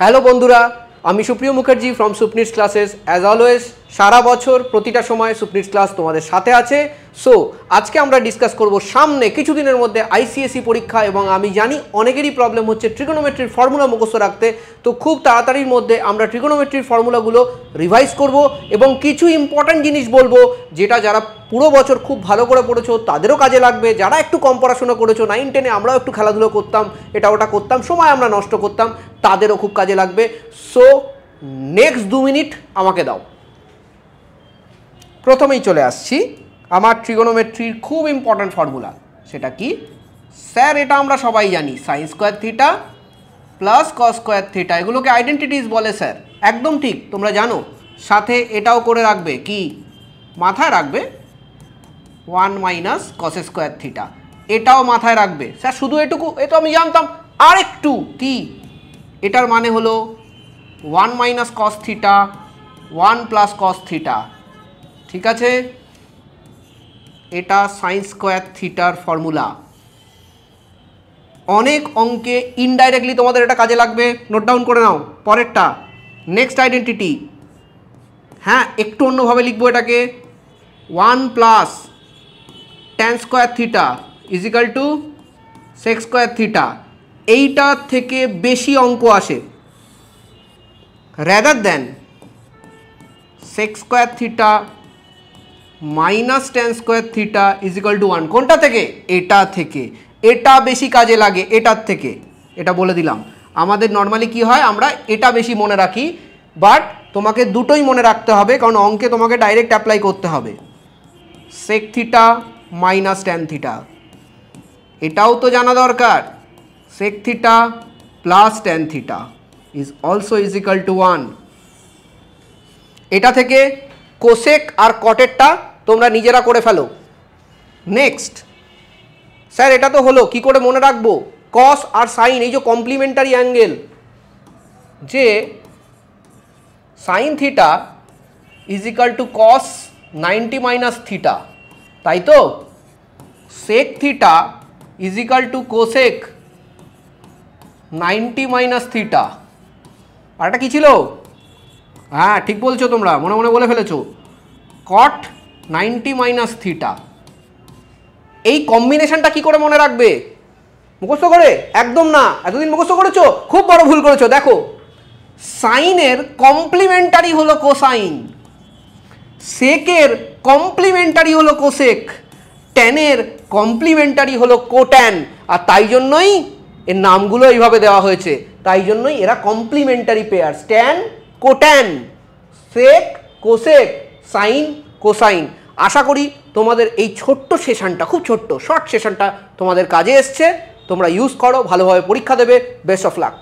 Hello বন্ধুরা, আমি Supriyo Mukherjee from সুপনিটস ক্লাসেস। অ্যাজ অলওয়েজ সারা বছর প্রতিটা সময় সুপনিটস ক্লাস তোমাদের সাথে আছে। সো আজকে আমরা ডিসকাস করব সামনে কিছুদিনের মধ্যে আইসিএসই পরীক্ষা, এবং আমি জানি অনেকেরই প্রবলেম হচ্ছে ট্রিগোনোমেট্রির ফর্মুলা মুখস্থ রাখতে। তো খুব তাড়াতাড়ির মধ্যে আমরা ট্রিগোনোমেট্রির ফর্মুলাগুলো রিভাইজ করব এবং কিছু ইম্পর্ট্যান্ট জিনিস বলবো যেটা যারা পুরো বছর খুব ভালো করে পড়েছো তাদেরও কাজে লাগবে। যারা একটু কম পড়াশোনা করেছো, 9-10-এ আমরাও একটু খেলাধুলো করতাম, এটা ওটা করতাম, সময় আমরা নষ্ট করতাম, তাদেরও খুব কাজে লাগবে। সো নেক্সট 2 মিনিট আমাকে দাও। প্রথমেই চলে আসছি আমার ট্রিগোনোমেট্রির খুব ইম্পর্ট্যান্ট ফর্মুলা। সেটা কি স্যার? এটা আমরা সবাই জানি, sine square theta plus cos square theta. এগুলোকে আইডেন্টিটিস বলে স্যার। একদম ঠিক, তোমরা জানো। সাথে এটাও করে রাখবে, কি মাথায় রাখবে, 1 মাইনাস কস স্কোয়ার থিটা। এটাও মাথায় রাখবে স্যার। শুধু এটুকু? এ তো আমি জানতাম। আর একটু কি, এটার মানে হলো 1 minus cos theta 1 plus cos theta. ঠিক আছে, এটা সাইন স্কোয়ার থিটার ফর্মুলা। অনেক অঙ্কে ইনডাইরেক্টলি তোমাদের এটা কাজে লাগবে, নোট ডাউন করে নাও। পরেরটা নেক্সট আইডেন্টিটি, হ্যাঁ একটু অন্যভাবে লিখবো এটাকে, 1 plus tan square theta is equal to sec square theta. এইটার থেকে বেশি অঙ্ক আসে rather than sec square theta minus tan square theta is equal to 1। কোনটা থেকে? এটা থেকে। এটা বেশি কাজে লাগে এটার থেকে, এটা বলে দিলাম। আমাদের নর্মালি কি হয়, আমরা এটা বেশি মনে রাখি, বাট তোমাকে দুটোই মনে রাখতে হবে, কারণ অঙ্কে তোমাকে ডাইরেক্ট অ্যাপ্লাই করতে হবে। Sec theta minus tan theta, এটাও তো জানা দরকার। Sec theta plus tan theta is also is equal to 1। এটা থেকে কোসেক আর কটেরটা তোমরা নিজেরা করে ফেলো। নেক্সট স্যার এটা তো হলো, কি করে মনে রাখবো? কস আর সাইন, এই যে কমপ্লিমেন্টারি অ্যাঙ্গেল, যে sine theta is equal to cos 90 minus theta, তাই তো? Sec theta is equal to cosec 90 minus theta. আর এটা কি ছিল? হ্যাঁ ঠিক বলছো তোমরা, মনে মনে বলে ফেলেছো, কট 90 মাইনাস থিটা। এই কম্বিনেশনটা কি করে মনে রাখবে? মুখস্থ করে? একদম না। এতদিন মুখস্থ করেছো, খুব বড় ভুল করেছো। দেখো, সাইনের কমপ্লিমেন্টারি হলো কোসাইন, সেকের কমপ্লিমেন্টারি হলো কোসেক, ট্যানের কমপ্লিমেন্টারি হলো কোট্যান। আর তাই জন্যই এর নামগুলো এইভাবে দেওয়া হয়েছে। তাই জন্যই এরা complementary pair, tan cotan, sec cosec, sine cosine. আশা করি তোমাদের এই ছোট্ট সেশনটা, খুব ছোট্ট শর্ট সেশনটা তোমাদের কাজে এসছে। তোমরা ইউজ করো, ভালোভাবে পরীক্ষা দেবে। Best of luck.